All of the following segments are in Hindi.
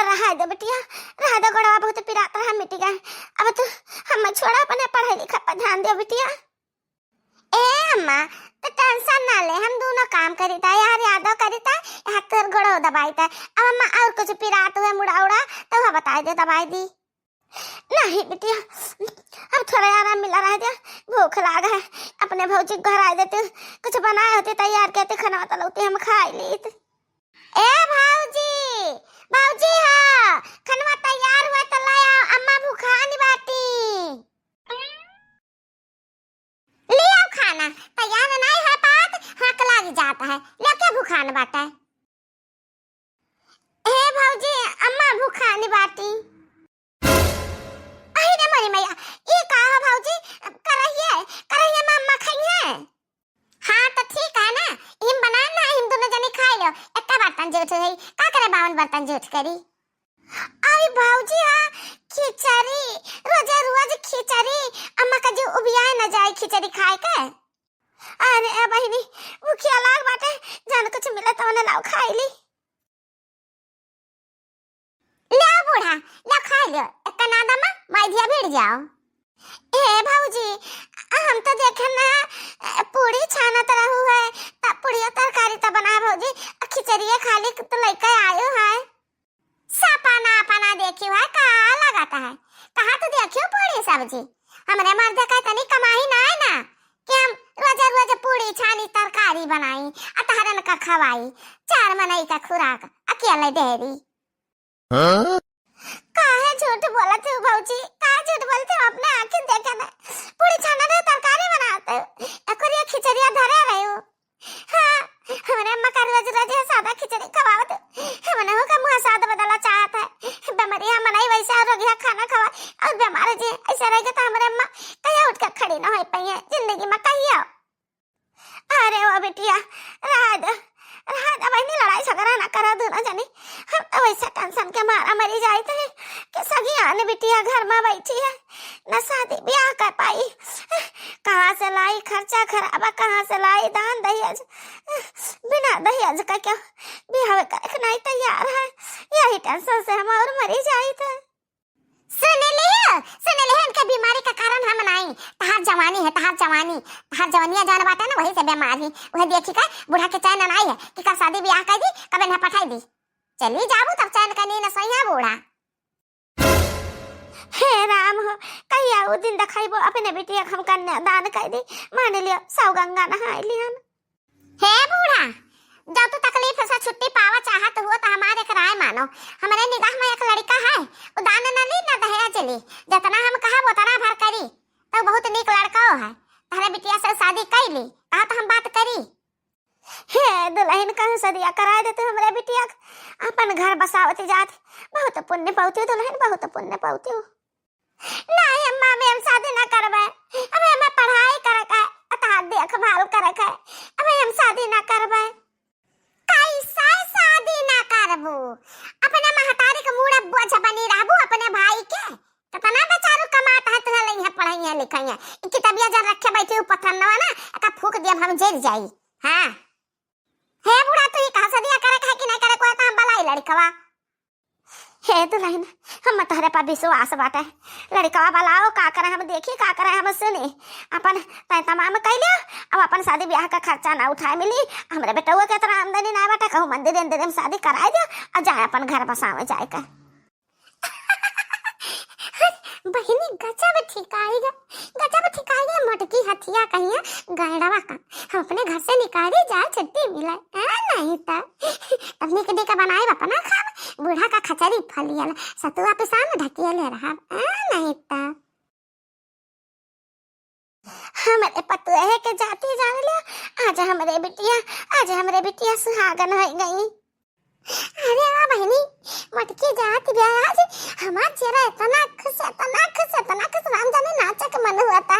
रहा दो बिटिया, रहा दो, गड़वा बहुत पिराता है, मिट गए। अब तो हम छोड़ा अपने पढ़ाई लिखा पर ध्यान दो बिटिया। ए अम्मा तो टेंशन ना ले, हम दोनों काम करीता यार, यादव करीता यहाँ कर गड़ो दबाईता। अब अम्मा और कुछ पिरात हुए मुड़ा उड़ा तो वह बता दे, दबाई दी। नहीं बिटिया, अब थोड़ा आराम मिला रह गया, भूख लागा है। अपने भौजी घर आ देते, कुछ बनाए होते तैयार कहते खाना तलौते हम खा लेते। ए भौजी, भौजी हाँ खाना तैयार हुआ तो लाया, अम्मा भूखा नहीं बाटी। ले आओ खाना, तैयार नहीं है बात हक लग जाता है, लेके भूखा नहीं बाटा है। ए भौजी अम्मा भूखा नहीं बाटी। अरे मोरी मैया, ये कहा भौजी करहिए मम्मा खाई है। हाँ तो ठीक है ना, हिम बनाए ना, हिम दोनों जने खा लो। एक बर्तन जूठ है, का करे 52 बर्तन जूठ करी। आई भौजी हाँ खिचड़ी, रोजा रोज खिचड़ी, अम्मा का जो उबिया न जाए खिचड़ी खाए के। अरे बहिनी भूखिया लाग बाटे, जान कुछ मिला तो उन्हें लाओ खाई ली। ले बूढ़ा ले खा लो, एक नादा में मैधिया भिड़ जाओ। ए भौजी हम तो देखे ना पूरी छाना तरह हुआ है, तब पूरी तरकारी तो बना भौजी, खिचड़ी खाली तो लेके आयो है। सपना अपना देखियो है, कहाँ लगाता है, कहाँ तो देखियो पूरी सब्जी। हमरे मर्द का तनी कमाई ना है ना कि हम रोज रोज पूरी छानी तरकारी बनाई, अतहरन का खवाई, 4 मनई का खुराक अकेले डेरी। काहे झूठ बोलते हो भौजी, काहे झूठ बोलते हो, अपने आंखें देखा ना पूरी छाना रे तरकारी बनाते हो, एकरिया खिचड़िया धरे रहे हो। हाँ हमारे अम्मा का रोज रोज सादा खिचड़ी खवावत, हमने हो का मुंह सादा बदला चाहता है। बीमारी हम नहीं वैसा रोगिया खाना खवा और बीमार जी ऐसा रहेगा तो हमारे अम्मा कहीं उठ कर खड़ी ना हो पाई है जिंदगी में कहियो। अरे ओ बेटिया राधा बहनी लड़ाई झगड़ा ना करा दो ना जाने, हम वैसा टेंशन के मारा मरी जाए थे कि सगी आने बिटिया घर में बैठी है, न शादी ब्याह कर पाई, कहाँ से लाई खर्चा खराबा, कहाँ से लाई दान दहेज, बिना दहेज का क्या ब्याह कर नहीं तैयार है, यही टेंशन से हम और मरी जाए थे। सुन ले इनके बीमारी का कारण हम नहीं, तहार जवानी है, तहार जवानिया जान बात है ना, वही से बीमारी वह देखी का बूढ़ा के चैन नहीं है कि कब शादी ब्याह कर दी कब इन्हें पठाई दी, चली जाबू तब चैन का नींद सोइया बूढ़ा। हे राम हो, कहिया वो दिन दिखाइबो अपने बेटिया हम कन्या दान कर दी, मान लियो सौ गंगा नहाई लियन। हे बूढ़ा जब तू तकलीफ से छुट्टी पावा चाहत हो तो हमारे कराए मानो, हमारे निगाह में एक लड़का है, उदान न ली न दहेज चली, जितना हम कहा उतना भर करी, तो बहुत नीक लड़का है, तारे बिटिया से शादी कर ली, कहा तो हम बात करी। हे दुल्हन का सदिया कराए देते हमारे बिटिया अपन घर बसावती जात, बहुत पुण्य पावती दुल्हन, बहुत पुण्य पावती। नहीं अम्मा हम शादी ना करबे, अबे हम पढ़ाई करके अता देखभाल करके अबे हम शादी ना करबे। कैसा शादी ना करबू, अपने महतारी के मुड़ा बोझ बनी रहबू अपने भाई के, कितना बेचारू कमाता है तुहे लइहा पढ़ाइया लिखाइया, इनकी तबियत जर रखे बैठी पथनवा ना का फूक दिया हम जेल जाई। हां हे बुढ़ा तू ही कहां शादी करे है कि नहीं करे, कोई काम बलाई लड़कवा। हे दुल्हन हम तोहरे पर विश्वास बाटे, लड़कवा बलाओ का करे हम देखी, का करे हम सुनी, अपन तय तमाम कैलियो, अब अपन शादी ब्याह का खर्चा ना उठाए मिली, हमरे बेटवा के तरह आमदनी ना बाटे, कहूं मंदिर में शादी कराए दो और जाए अपन घर बसावे जाए का। बहिनी गजब ठिकाएगा मोटकी हथिया कहिया गैड़वा का, हम अपने घर से निकाली जाए छुट्टी मिले नहीं था अपने के का बनाए अपना खा, बूढ़ा का खचरी फलियल सतुआ पिसान ढकिया ले रहा नहीं था। हमारे पतुए के जाती जान लिया, आज हमरे बिटिया सुहागन हो गई। अरे वाह बहनी मटकी जात ब्याज हमार चेहरा इतना खुश राम जाने नाचा के मन हुआ था।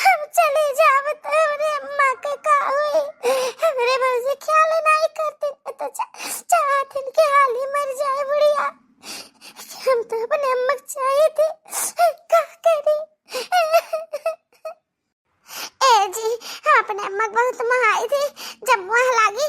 हम चले जाब तो हमरे अम्मा के का हुई, हमरे भौजी ख्याल नहीं करती तो चाहत इनके हाल ही मर जाए बुढ़िया, हम तो अपने अम्मा चाहिए थे का करी। ए जी हम अपने अम्मा बहुत महाई थी, जब वह लागी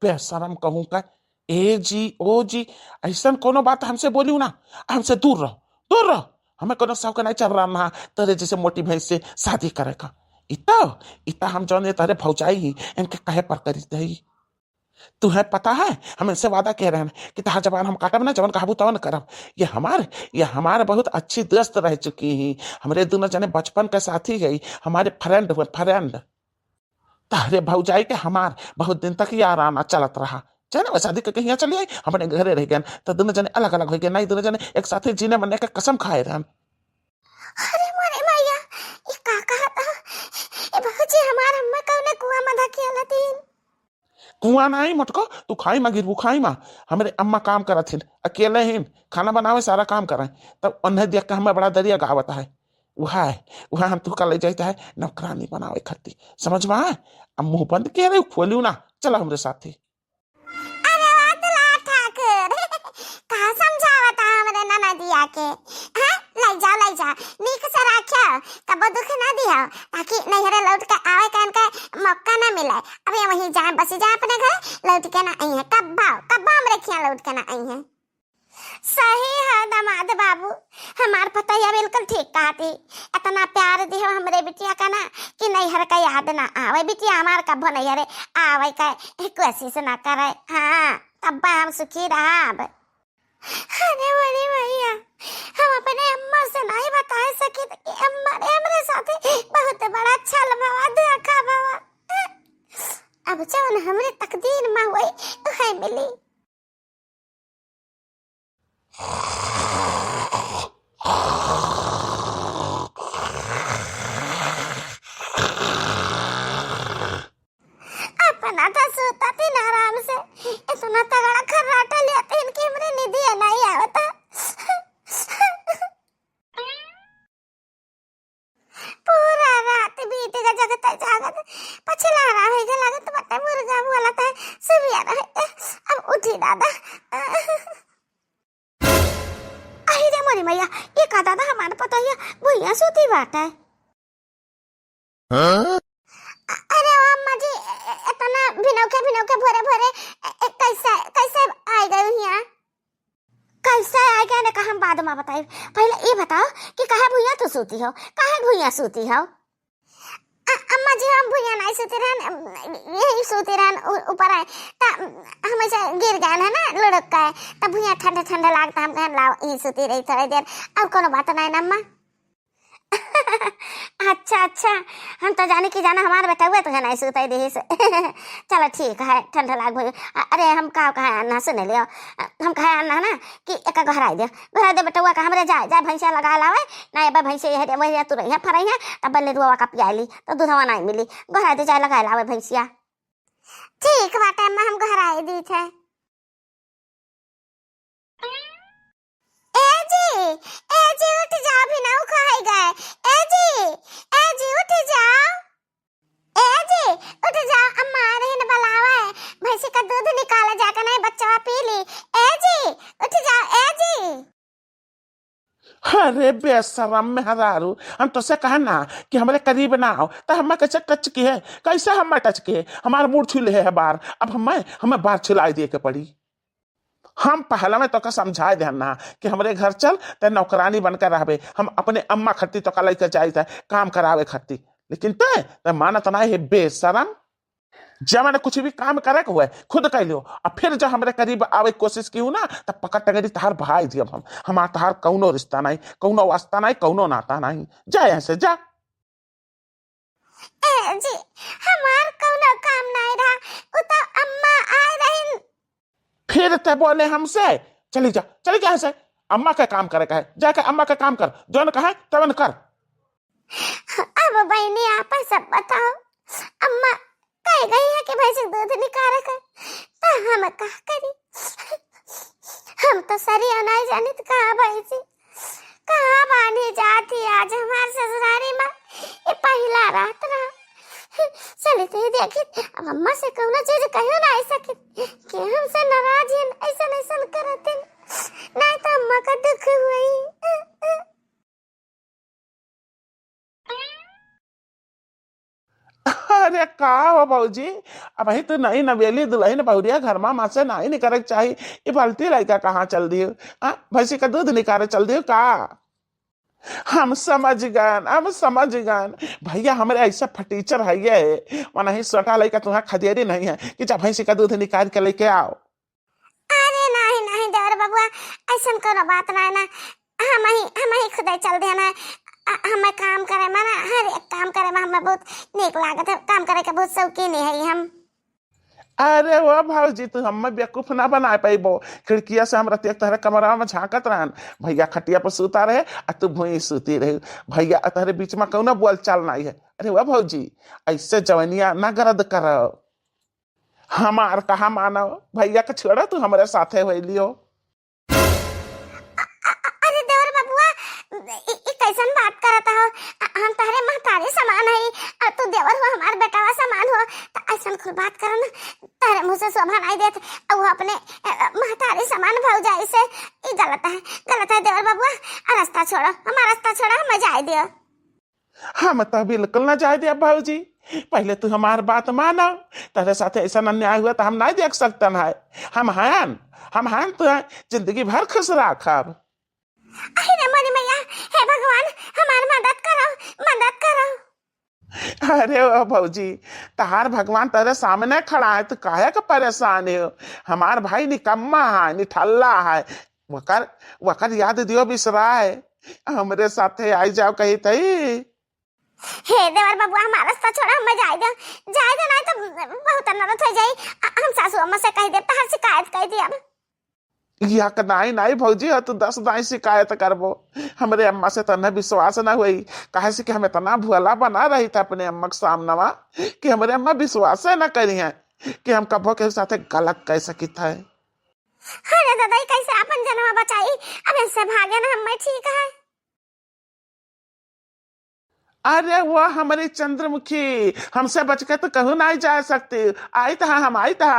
बेशरम कहूँ का, ए जी ओ जी ऐसा कोनो बात हमसे बोलियो ना, हमसे दूर रहो, दूर रहो। हमें कोनो शौक नहीं चल रहा ना तेरे जैसे मोटी भैंस से शादी करे का। इतना इतना हम जौन तारे भौजाई ही इनके कहे पर करी दही। तुम्हें पता है हम इनसे वादा कह रहे हैं कि तहार जबान हम काटब ना, जवन कहबू तवन करब। ये हमारे बहुत अच्छी दोस्त रह चुकी ही। हमारे दोनों जने बचपन के साथी गई, हमारे फ्रेंड हुए फ्रेंड। तारे भौजाई के हमार बहुत दिन तक यार आना चलत रहा। चाहे ना शादी करके यहाँ चली आई, अपने घरे रह गए तो दोनों जने अलग अलग हो गए, नहीं दोनों जने एक साथ जीने मरने का कसम खाए रहन। अरे मोरे मैया, ये का कहा था? ए भौजी हमार अम्मा कौने कुआं में धकेला तीन। कुआं नहीं मटको, तू खाई माँ गिरबू खाई माँ। हमारे अम्मा काम करत हिन, अकेले हिन, खाना बनावे सारा काम करे। तब उन्हें देख के हमें बड़ा दरिया गावत है। वह हम तू का ले जाता है नौकरानी बनावे खत्ती, समझ में आए? अब मुंह बंद किए रहे खोलियो ना, चलो हमरे साथी। अरे वाह दुल्हा ठाकुर, कहा समझावता हमरे ननदिया के। हैं ले जा नीक से रखियो, कबो दुख ना दियो, ताकि नैहरे लौट के आवे कान का मौका ना मिले। अभी वहीं जाए बस जा अपने घर, लौट के ना आई है कब हमरे खिया लौट के ना आई है। सही है दामाद बाबू, हमार पतैया बिल्कुल ठीक कहती। इतना प्यार दियो हमरे बिटिया का ना कि नैहर का याद ना आवे। बिटिया हमार कभो नैहरे आवे का कोशिश ना करे। हाँ तब हम सुखी रहब। अरे बड़ी भैया, हम अपने अम्मा से नहीं बता सके कि अम्मा ने हमरे साथे बहुत बड़ा छल भवा धोखा भवा। अब जौन हमरे तकदीर में हुई वही मिली। अपना था सोता थी आराम से, इतना तगड़ा खर्राटा लिया था इनकी हमरे निधि नहीं आवता। पूरा रात बीत गया जगत जागत, पछला रहा है गला लागत बटे मुर्गा बोला था सुबिया रहे। अब उठी दादा। अरे मोरी मैया, ये का दादा हमारे पतैया भुइया सोती बात है। अरे अम्मा जी, इतना भिनौके भोरे कैसे आ गए यहाँ? कैसे आ गए ने कहा हम बाद में बताए। पहले ये बताओ कि कहाँ भुइया तो सोती हो, कहाँ भुइया सोती हो? अम्मा जी हम भुइया नहीं सोती रहन, यही सोती रहन ऊपर आए ता हमेशा गिर गए है ना लुढ़क का, तब भुइया ठंडा लगता, हम कहन लाओ यही सोती रही थोड़ी देर। अब कोनो बात नहीं ना अम्मा। अच्छा, हम तो जाने की जाना हमारे बेटा हुए तो है नहीं सोते दे से। चलो ठीक है, ठंडा लाग भई। अरे हम का कहा ना सुन लियो, हम कहा ना ना कि एक घरा दे बेटा का हमरे जा भैंसिया लगा लावे ना। अब भैंसिया है वही तू रही फरई है, तब बल्ले रुआ का पियाली तो दूधवा नहीं मिली, घरा दे जाए लगा लावे भैंसिया। ठीक बात अम्मा, हम घरा दी थे। ए जी उठ जाओ, भी ना खाए गए। ए जी उठ जाओ। ए जी उठ जाओ, अम्मा आ रही न बुलावा है, भैंसी का दूध निकाला जाकर नहीं बच्चा पी ली। ए जी उठ जाओ। ए जी अरे बेशरम मेहरारू, हम तो से कहा ना कि हमारे करीब ना आओ, तो हमें कैसे टच किए? कैसे हमें टच किए? हमारे मूड छुले है बार, अब हमें बार छिलाई दे के पड़ी। हम पहला में तो का समझाए देना कि हमारे घर चल ते नौकरानी बनकर रहबे, हम अपने अम्मा खट्टी तो का लेकर जाए काम करावे खट्टी, लेकिन ते माना तो नहीं है बेशरम। जब मैंने कुछ भी काम करे हुए खुद कह लियो, और फिर जब हमारे करीब आवे कोशिश की हूँ ना तब पकड़ टंगरी तहार भाई दियब हम। हमार तहार कौनो रिश्ता नहीं, कौनो वास्ता नहीं, कौनो नाता नहीं। जा ऐसे जा। ए जी हमार कौनो काम नहीं रहा, उ तो अम्मा आ रही। फिर ते बोले हमसे चली जा ऐसे। अम्मा का काम करे का है, जाके अम्मा का काम कर, जो न कहे तब कर। अब बहनी आप सब बताओ, अम्मा कह गई है कि भैंस दूध निकाले कर, तो हम क्या करी? हम तो सरिया नहीं जानी तो कहाँ भैंसी कहाँ बांधी जाती। आज हमारे ससुरारी में ये पहला रात रहा। चली तो देखी, अब अम्मा से कौन चीज कहो ना ऐसा कि हमसे नाराज है, ऐसा करते नहीं तो अम्मा का दुख हुई। अरे का हो भौजी, अब ही तो नहीं नवेली दुल्हन बहुरिया घर में से नहीं निकल चाहिए। ये बाल्टी लड़का कहाँ चल दियो? भैंसी का दूध निकाले चल दियो का? हम समझ गए, हम समझ गए भैया। हमारे ऐसा फटीचर है ये वना ही सोटा लड़का तुम्हारा खदेरी नहीं है कि जब भैंसी का दूध निकाल के लेके आओ। अरे नहीं नहीं देवर बबुआ, ऐसा कोनो बात नहीं ना। हम ही खुद चल देना। हमें काम करे माना, हर एक काम करे में हमें बहुत नीक लागत है। काम करे के बहुत शौकीन है हम। अरे वो भाजी तू हमें बेवकूफ ना बना पाइबो। खिड़किया से हम रतिया तहरे कमरा में झांकत रहन, भैया खटिया पर सूता रहे आ तू भूई सूती रहे। भैया तहरे बीच में कौनो बोल चाल नहीं है। अरे वाह भौजी, ऐसे जवनिया ना गरद करो। हमार कहा मानो, भैया के छोड़ा तू हमारे साथे हो लियो। अरे देवर बबुआ, कैसन बात करता हो? हम तहरे महतारी समान है और तू देवर हो हमार बेटावा समान हो। तो ऐसन खुल बात करो ना, तहरे मुंह से शोभा नहीं देत और वो अपने महतारी समान भौजाई से। ये गलत है देवर बबुआ। रास्ता छोड़ो, हमारा रास्ता छोड़ो, हमें जाए दियो। हम तो बिल्कुल ना जाए दिया भाजी। पहले तू हमार बात मानो। तेरे साथ ऐसा अन्याय हुआ तो हम नहीं देख सकते है। हम हैं तो जिंदगी भर खुश रखब। अरे मोरी मैया, हे भगवान हमार मदद करो। अरे ओ भौजी, तहार भगवान तेरे सामने खड़ा है तो काहे का परेशान हो? हमार भाई निकम्मा है, निठल्ला है। वकर याद दियो बिसराए। हमरे साथे आई जाओ कही थी। हे देवर बबुआ, हमारा रास्ता छोड़ा, हमें जाए दो नहीं तो बहुत नरत हो जाई। हम सासू अम्मा से कह दे, तहर शिकायत कह दी। अब या नहीं भौजी हो, तू 10 दाई शिकायत करबो। हमरे अम्मा से तन्ने विश्वास ना हुई। कहे से कि हमें तना भुला बना रही था अपने अम्मा के सामने कि हमरे अम्मा विश्वास ना करी है कि हम कबो के साथे गलत कह सकी था। अरे दादा, कैसे अपन जनवा बचाई? अब इससे भागे ना, हम ठीक है। अरे वो हमारी चंद्रमुखी हमसे बच के तो कहूँ नहीं जा सकती। आई था हम आई था।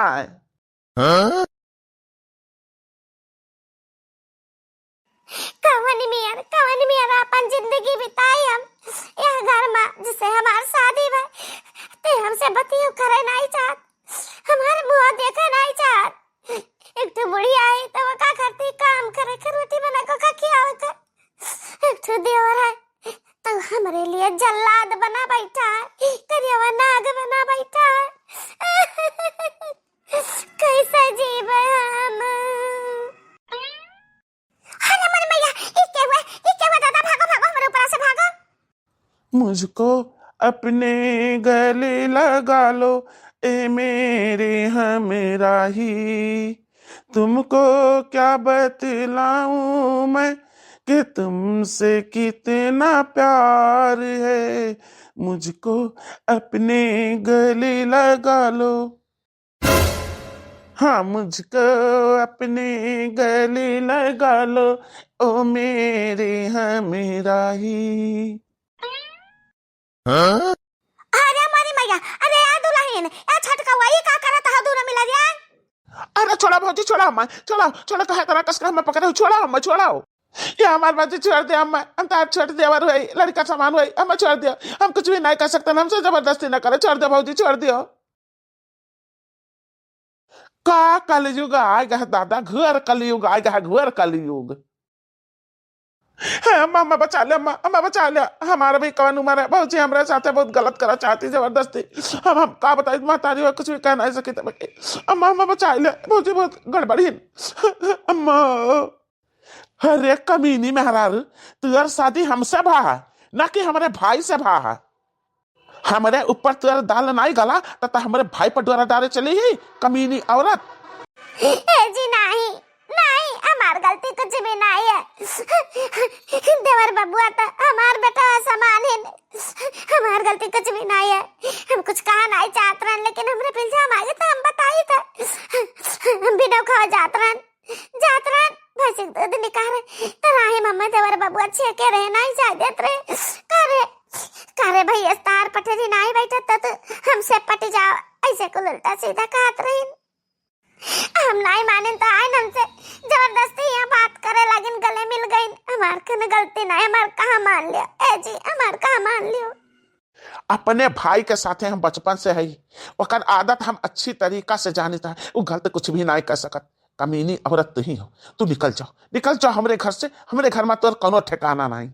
कवनी मियार अपन जिंदगी बिताई हम यह घर में जिसे हमार शादी भाई ते हमसे बतियो करे नहीं चाहत, हमारे मुंह देखे नहीं चाहत। एक तो बुढ़ी आई तो वो का करती, काम करे के रोटी बना को का खियावे कर। एक तो देवर है तो हमारे लिए जल्लाद बना बैठा है, करियावा नाग बना बैठा है। कैसे जीवे हम? अरे मेरी मैया, ये क्या हुआ दादा? भागो हमारे ऊपर से भागो। मुझको अपने गले लगा लो ए मेरे हमराही, तुमको क्या बतलाऊं मैं कि तुमसे कितना प्यार है। मुझको अपने गले लगा लो। हाँ, मुझको अपने गले लगा लो ओ मेरे हमराही। अरे हमारी मैया, अरे यार दुल्हन, यार छटका वही का करत है दूर मिला दिया। अरे छोड़ा भौजी, छोड़ा हमें, छोड़ा कहे तरह कस हमें पकड़े, छोड़ा हमें, छोड़ाओ। ये हमारे बाजी छोड़ दे, हम तार छोड़ दे, लड़का सामान हुई, हमें छोड़ दिया। हम कुछ भी नहीं कर सकते, हमसे जबरदस्ती ना करे। छोड़ दो भौजी, छोड़ दियो। का कलयुग आएगा दादा, घर कलयुग आएगा, घर कलयुग। अम्मा बचा ले, अम्मा बचा ले। हमारा भी कौन उम्र है भौजी, हमारे साथ बहुत गलत करा चाहती जबरदस्ती। हम का बताई, महतारी हो कुछ भी कह नहीं सकी। अम्मा बचा ले भौजी, बहुत गड़बड़ी। अम्मा, अरे कमीनी मेहरारू, तुअर शादी हमसे भा है ना कि हमारे भाई से भा है। हमारे ऊपर तुअर दाल नहीं गला तो हमारे भाई पर डोरा डाले चली ही कमीनी औरत। जी नहीं, हमार गलती कुछ भी नहीं है। देवर बबुआ तो हमार बेटा समान है, हमार गलती कुछ भी नहीं है। हम कुछ कहा नहीं चाहते रहे, लेकिन हमरे पिलझाम आ गए तो हम बताई था। हम भी खा जात रहन भैंसी दूध निकाल तो राही मम्मा देवर बबुआ छे के रहे नहीं जा देत रहे। करे भैया तार पटरी नहीं बैठा तो हमसे पट जाओ, ऐसे को उल्टा सीधा कहत रही। हम नहीं माने तो आए हमसे जबरदस्ती यहाँ बात करे लगिन, गले मिल गई। हमार कने गलती नहीं, हमार कहाँ मान लियो? ए जी, हमार कहाँ मान लियो? अपने भाई के साथे हम बचपन से है, ओकर आदत हम अच्छी तरीका से जानता है, वो गलत कुछ भी नहीं कर सकत। कमीनी औरत तू ही हो, तू निकल जाओ, निकल जाओ हमरे घर से, हमरे घर में तोर कोनो ठिकाना नहीं।